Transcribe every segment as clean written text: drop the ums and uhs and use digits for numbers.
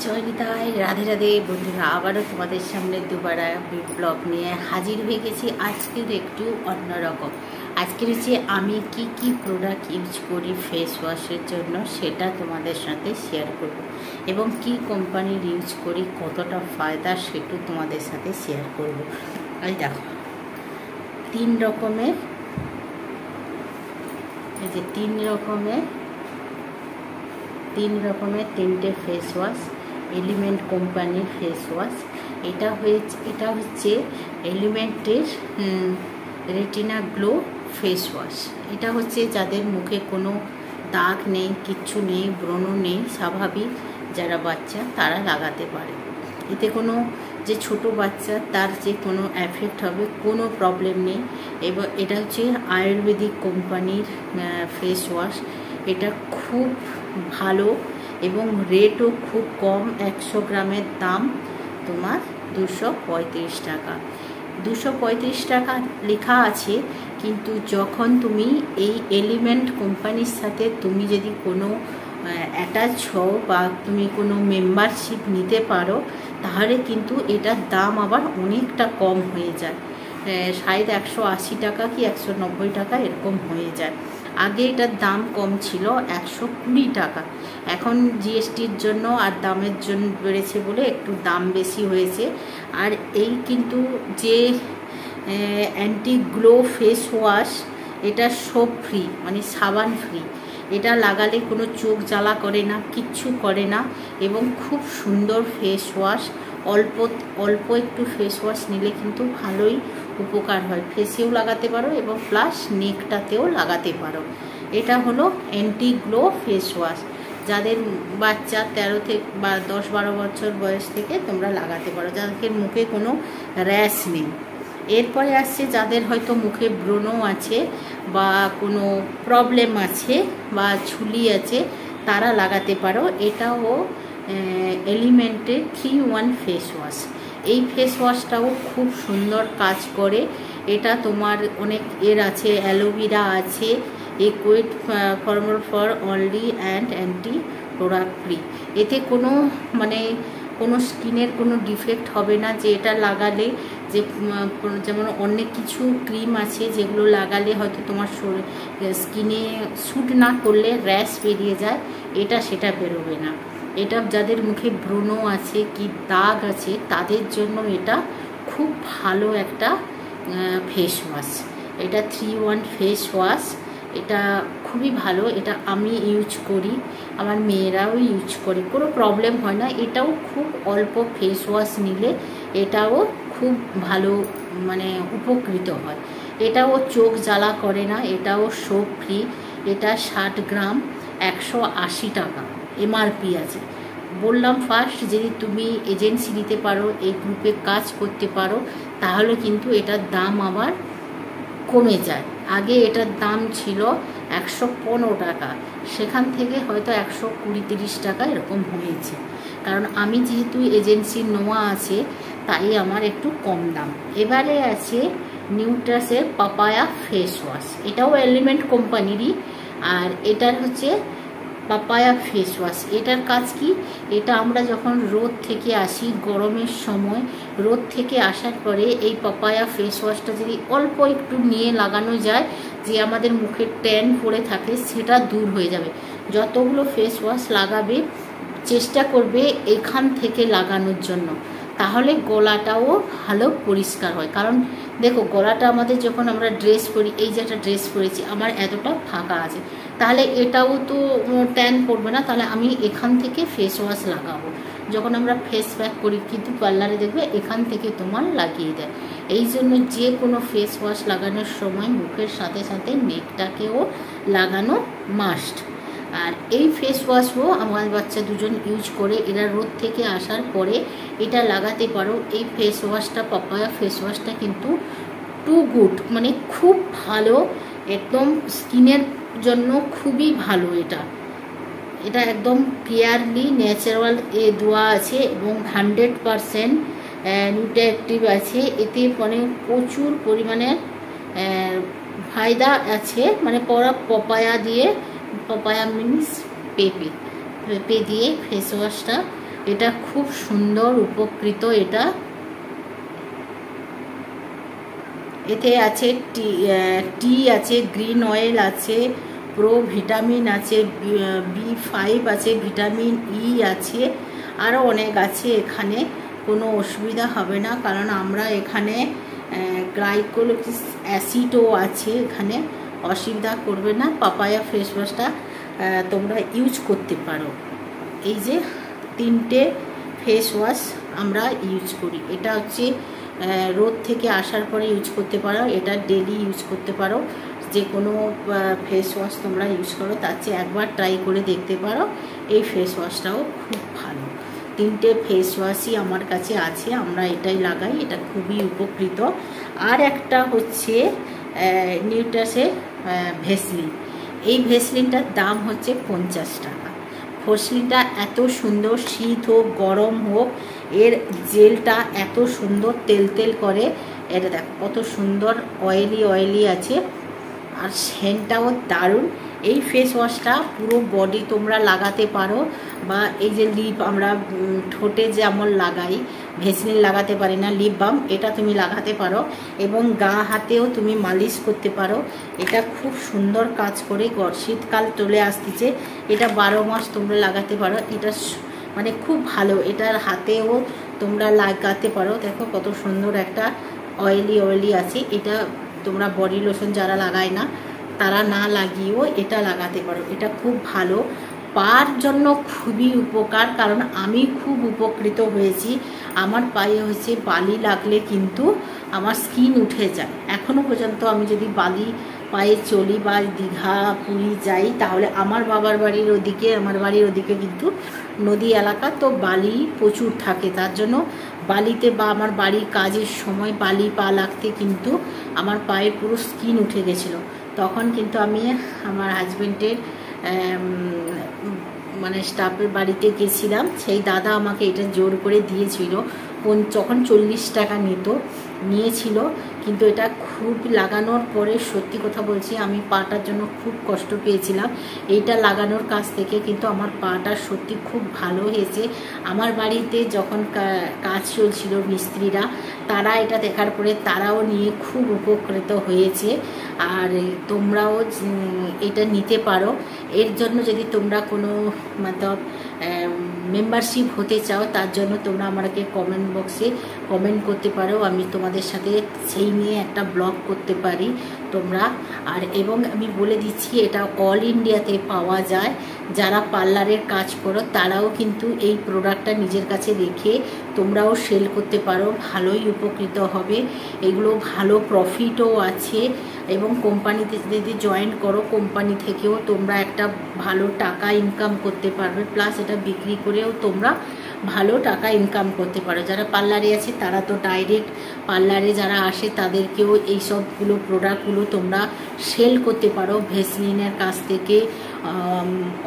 জয় নিতাই, রাধে রাধে বন্ধুরা। আবারও তোমাদের সামনে দুবার ব্লগ নিয়ে হাজির হয়ে গেছি। আজকের একটু অন্যরকম। আজকের হচ্ছে আমি কি প্রোডাক্ট ইউজ করি ফেস ওয়াশের জন্য, সেটা তোমাদের সাথে শেয়ার করব এবং কি কোম্পানির ইউজ করি, কতটা ফায়দা সেটাও তোমাদের সাথে শেয়ার করব। এই দেখো, তিন রকমের তিনটে ফেস ওয়াশ, এলিমেন্ট কোম্পানির ফেস ওয়াশ। এটা হচ্ছে এলিমেন্টের রেটিনা গ্লো ফেস ওয়াশ। এটা হচ্ছে যাদের মুখে কোনো দাগ নেই, কিচ্ছু নেই, ব্রণ নেই, স্বাভাবিক যারা বাচ্চা তারা লাগাতে পারে। এতে কোনো যে ছোট বাচ্চা তার যে কোনো এফেক্ট হবে, কোনো প্রবলেম নেই। এবং এটা হচ্ছে আয়ুর্বেদিক কোম্পানির ফেস ওয়াশ। এটা খুব ভালো এবং রেটও খুব কম। 100 গ্রামের দাম তোমার 235 টাকা। 235 টাকা লেখা আছে, কিন্তু যখন তুমি এই এলিমেন্ট কোম্পানির সাথে তুমি যদি কোনো অ্যাটাচ হও বা তুমি কোনো মেম্বারশিপ নিতে পারো, তাহলে কিন্তু এটার দাম আবার অনেকটা কম হয়ে যায়। শায়দ 180 টাকা কি 190 টাকা এরকম হয়ে যায়। আগে এটার দাম কম ছিল 120 টাকা। এখন জিএসটির জন্য আর দামের জন্য বেড়েছে বলে একটু দাম বেশি হয়েছে। আর এই কিন্তু যে অ্যান্টি গ্লো ফেস ওয়াশ, এটা সব ফ্রি, মানে সাবান ফ্রি। এটা লাগালে কোনো চোখ জ্বালা করে না, কিচ্ছু করে না এবং খুব সুন্দর ফেস ওয়াশ। অল্প একটু ফেস ওয়াশ নিলে কিন্তু ভালোই উপকার হয়। ফেসেও লাগাতে পারো এবং প্লাস নেকটাতেও লাগাতে পারো। এটা হলো অ্যান্টি গ্লো ফেস ওয়াশ। যাদের বাচ্চা 13 থেকে বা 10-12 বছর বয়স থেকে তোমরা লাগাতে পারো, যাদের মুখে কোনো র্যাশ নেই। এরপরে আসছে যাদের হয়তো মুখে ব্রণ আছে বা কোনো প্রবলেম আছে বা ঝুলি আছে, তারা লাগাতে পারো। এটাও এলিমেন্টের 3-1 ফেস ওয়াশ। এই ফেস ওয়াশটাও খুব সুন্দর কাজ করে। এটা তোমার অনেক আছে, অ্যালোভেরা আছে, liquid formula for only and anti product free. এতে কোনো স্কিনের কোনো ডিফেক্ট হবে না। যে এটা লাগালে যে যেমন অনেক কিছু ক্রিম আছে যেগুলো লাগালে হয়তো তোমার স্কিনে স্যুট না করলে র্যাশ বেরিয়ে যায়, এটা সেটা বেরোবে না। এটা যাদের মুখে ব্রণ আছে কি দাগ আছে তাদের জন্য এটা খুব ভালো একটা ফেস ওয়াশ। এটা 3-1 ফেস ওয়াশ। এটা খুবই ভালো। এটা আমি ইউজ করি, আমার মেয়েরাও ইউজ করে, কোনো প্রবলেম হয় না। এটাও খুব অল্প ফেস ওয়াশ নিলে এটাও খুব ভালো উপকৃত হয়। এটাও চোখ জ্বালা করে না, এটাও সোপ ফ্রি। এটা 60 গ্রাম 180 টাকা এমআরপি আছে। বললাম ফার্স্ট, যদি তুমি এজেন্সি নিতে পারো, এই গ্রুপে কাজ করতে পারো, তাহলে কিন্তু এটার দাম আবার কমে যায়। আগে এটার দাম ছিল 115 টাকা, সেখান থেকে হয়তো 120-30 টাকা এরকম হয়েছে। কারণ আমি যেহেতু এজেন্সির নেওয়া আছে, তাই আমার একটু কম দাম। এবারে আছে নিউট্রাসের পাপায়া ফেস ওয়াশ। এটাও এলিমেন্ট কোম্পানিরই, আর এটার হচ্ছে পাপায়া ফেস ওয়াশ। এটার কাজ কি? এটা আমরা যখন রোদ থেকে আসি, গরমের সময় রোদ থেকে আসার পরে এই পাপায়া ফেস ওয়াশটা যদি অল্প একটু নিয়ে লাগানো যায়, যে আমাদের মুখে ট্যান পড়ে থাকে সেটা দূর হয়ে যাবে। যতগুলো ফেস ওয়াশ লাগাবে চেষ্টা করবে এখান থেকে লাগানোর জন্য, তাহলে গলাটাও ভালো পরিষ্কার হয়। কারণ দেখো, গলাটা আমাদের যখন আমরা ড্রেস পরি, এই যে একটা ড্রেস পরেছি আমার এতটা ফাঁকা আছে, তাহলে এটাও তো ট্যান পড়বে না। তাহলে আমি এখান থেকে ফেস ওয়াশ লাগাবো। যখন আমরা ফেস প্যাক করি কিন্তু পার্লারে দেখবে এখান থেকে তোমার লাগিয়ে দেয়। এই জন্য যে কোনো ফেস ওয়াশ লাগানোর সময় মুখের সাথে সাথে নেকটাকেও লাগানো মাস্ট। আর এই ফেস ওয়াশও আমার বাচ্চা দুজন ইউজ করে, এরা রোদ থেকে আসার পরে এটা লাগাতে পারো। এই ফেস ওয়াশটা, পাপায়া ফেস ওয়াশটা কিন্তু টু গুড, খুব ভালো, একদম স্কিনের জন্য খুবই ভালো। এটা একদম পিওরলি ন্যাচারাল দেওয়া আছে এবং 100% নিউট্রিয়েন্টিভ আছে। এতে প্রচুর পরিমাণে ফায়দা আছে। পাপায়া মিনস পেঁপে দিয়ে ফেস ওয়াশটা এটা খুব সুন্দর উপকৃত। এটা এতে আছে টি আছে, গ্রিন অয়েল আছে, প্রো ভিটামিন আছে, B5 আছে, ভিটামিন ই আছে, আরও অনেক আছে। এখানে কোনো অসুবিধা হবে না, কারণ আমরা এখানে গ্লাইকোলিক অ্যাসিডও আছে, এখানে অসুবিধা করবে না। পাপায়া ফেস ওয়াশটা তোমরা ইউজ করতে পারো। এই যে 3টে ফেস ওয়াশ আমরা ইউজ করি। এটা হচ্ছে রোদ থেকে আসার পরে ইউজ করতে পারো, এটা ডেলি ইউজ করতে পারো। যে কোনো ফেস ওয়াশ তোমরা ইউজ করো তার চেয়ে একবার ট্রাই করে দেখতে পারো। এই ফেস ওয়াশটাও খুব ভালো। 3টে ফেস ওয়াশই আমার কাছে আছে, আমরা এটাই লাগাই, এটা খুবই উপকৃত। আর একটা হচ্ছে নিউট্রাসের ভেসলিন। এই ভেসলিনটার দাম হচ্ছে 50 টাকা। ভেসলিনটা এত সুন্দর, শীত হোক গরম হোক, এর জেলটা এত সুন্দর তেল তেল করে। এটা দেখো কত সুন্দর অয়েলি আছে, আর সেন্টটাও দারুণ। এই ফেস ওয়াশটা পুরো বডি তোমরা লাগাতে পারো, বা এই যে লিপ আমরা ঠোঁটে যেমন লাগাই, ভেসলিন লাগাতে পারি না, লিপ বাম, এটা তুমি লাগাতে পারো, এবং গা হাতেও তুমি মালিশ করতে পারো। এটা খুব সুন্দর কাজ করে। শীতকাল চলে আসতেছে, এটা 12 মাস তোমরা লাগাতে পারো। এটা মানে খুব ভালো, এটার হাতেও তোমরা লাগাতে পারো। দেখো কত সুন্দর একটা অয়েলি আছে। এটা তোমরা বডি লোশন যারা লাগায় না তারা না লাগিয়েও এটা লাগাতে পারো। এটা খুব ভালো, পার জন্য খুবই উপকার, কারণ আমি খুব উপকৃত হয়েছি। আমার পায়ে হচ্ছে বালি লাগলে কিন্তু আমার স্কিন উঠে যায়। এখনও পর্যন্ত আমি যদি বালি পায়ে চলি বা দীঘা পুরী যাই, তাহলে আমার বাবার বাড়ির ওদিকে, আমার বাড়ির ওদিকে কিন্তু নদী এলাকা, তো বালি প্রচুর থাকে। তার জন্য বালিতে বা আমার বাড়ির কাজের সময় বালি পা লাগতে কিন্তু আমার পায়ে পুরো স্কিন উঠে গেছিলো। তখন কিন্তু আমি আমার হাজব্যান্ডের মানে স্টাফের বাড়িতে গেছিলাম, সেই দাদা আমাকে এটা জোর করে দিয়েছিল। যখন 40 টাকা নিয়েছিল, কিন্তু এটা খুব লাগানোর পরে সত্যি কথা বলছি, আমি পাটার জন্য খুব কষ্ট পেয়েছিলাম। এইটা লাগানোর কাছ থেকে কিন্তু আমার পাটা সত্যি খুব ভালো হয়েছে। আমার বাড়িতে যখন কাজ চলছিল মিস্ত্রিরা, তারা এটা দেখার পরে তারাও নিয়ে খুব উপকৃত হয়েছে। আর তোমরাও এটা নিতে পারো। এর জন্য যদি তোমরা কোনো মতলব মেম্বারশিপ হতে চাও, তার জন্য তোমরা আমাকে কমেন্ট বক্সে কমেন্ট করতে পারো, আমি তোমাদের সাথে সেই নিয়ে একটা ব্লগ করতে পারি তোমরা। আর এবং আমি বলে দিচ্ছি, এটা অল ইন্ডিয়াতে পাওয়া যায়। যারা পার্লারের কাজ করো তারাও কিন্তু এই প্রোডাক্টটা নিজের কাছে রেখে তোমরাও সেল করতে পারো, ভালোই উপকৃত হবে। এগুলো ভালো প্রফিটও আছে, এবং কোম্পানিতে যদি জয়েন করো, কোম্পানি থেকেও তোমরা একটা ভালো টাকা ইনকাম করতে পারবে, প্লাস এটা বিক্রি করেও তোমরা ভালো টাকা ইনকাম করতে পারো। যারা পার্লারে আছে তারা তো ডাইরেক্ট পার্লারে যারা আসে তাদেরকেও এই সবগুলো প্রোডাক্টগুলো তোমরা সেল করতে পারো। ভেসলিনের কাছ থেকে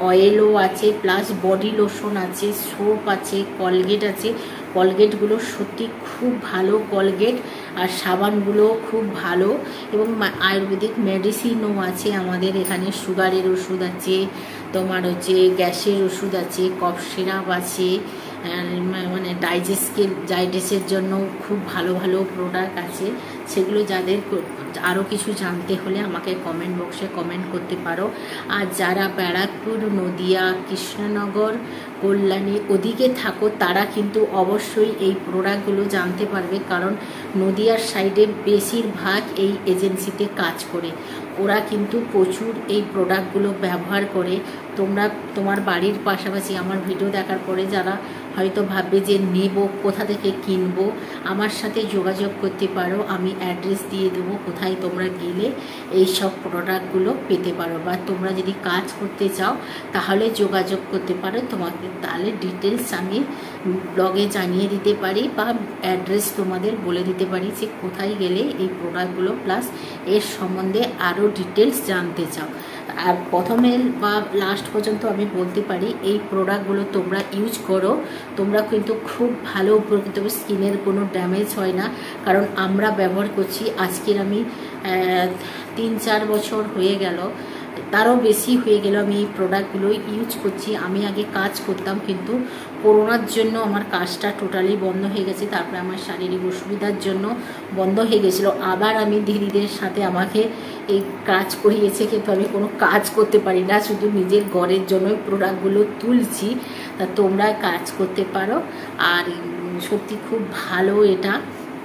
অয়েলও আছে, প্লাস বডি লোশন আছে, সোপ আছে, কলগেট আছে। কলগেটগুলো সত্যি খুব ভালো কলগেট, আর সাবানগুলো খুব ভালো, এবং আয়ুর্বেদিক মেডিসিনও আছে আমাদের এখানে। সুগারের ওষুধ আছে, তোমার হচ্ছে গ্যাসের ওষুধ আছে, কফ সিরাপ আছে, মানে ডাইজেস্টের জন্য খুব ভালো ভালো প্রোডাক্ট আছে। সেগুলো যাদের আরও কিছু জানতে হলে আমাকে কমেন্ট বক্সে কমেন্ট করতে পারো। আর যারা ব্যারাকপুর, নদিয়া, কৃষ্ণনগর, কল্যাণী ওদিকে থাকো, তারা কিন্তু অবশ্যই এই প্রোডাক্টগুলো জানতে পারবে, কারণ নদিয়ার সাইডে বেশিরভাগ এই এজেন্সিতে কাজ করে। ওরা কিন্তু প্রচুর এই প্রোডাক্টগুলো ব্যবহার করে। তোমরা তোমার বাড়ির পাশাপাশি আমার ভিডিও দেখার পরে যারা হয়তো ভাববে যে নেব, কোথা থেকে কিনবো, আমার সাথে যোগাযোগ করতে পারো। আমি অ্যাড্রেস দিয়ে দেবো, কোথায় তোমরা গেলে এই সব প্রোডাক্টগুলো পেতে পারো। বা তোমরা যদি কাজ করতে চাও তাহলে যোগাযোগ করতে পারো, তোমাকে তাহলে ডিটেলস আমি ব্লগে জানিয়ে দিতে পারি, বা অ্যাড্রেস তোমাদের বলে দিতে পারি যে কোথায় গেলে এই প্রোডাক্টগুলো, প্লাস এর সম্বন্ধে আরও ডিটেলস জানতে চাও। আর প্রথমে বা লাস্ট পর্যন্ত আমি বলতে পারি, এই প্রোডাক্টগুলো তোমরা ইউজ করো, তোমরা কিন্তু খুব ভালো উপকৃত হবে। স্কিনের কোনো ড্যামেজ হয় না, কারণ আমরা ব্যবহার করছি। আজকের আমি 3-4 বছর হয়ে গেল, তারও বেশি হয়ে গেল আমি এই প্রোডাক্টগুলো ইউজ করছি। আমি আগে কাজ করতাম, কিন্তু করোনার জন্য আমার কাজটা টোটালি বন্ধ হয়ে গেছে, তারপরে আমার শারীরিক অসুবিধার জন্য বন্ধ হয়ে গেছিলো। আবার আমি দিদিদের সাথে আমাকে এই কাজ করিয়েছে, কিন্তু আমি কোনো কাজ করতে পারি না, শুধু নিজের ঘরের জন্য প্রোডাক্টগুলো তুলছি। তা তোমরা কাজ করতে পারো। আর সত্যি খুব ভালো এটা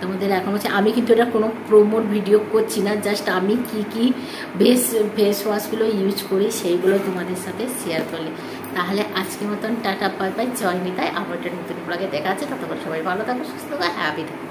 তোমাদের। এখন হচ্ছে আমি কিন্তু এটা কোনো প্রোমোর ভিডিও করছি না, জাস্ট আমি কি ফেস ওয়াশগুলো ইউজ করি সেইগুলো তোমাদের সাথে শেয়ার করলে। তাহলে আজকের মতন টাটা, বাই বাই, জয় নিতাই। আবার একটা নতুন ব্লগে দেখা আছে। ততক্ষণ সবাই ভালো থাকো, সুস্থ থাকো, হ্যাপি থাকো।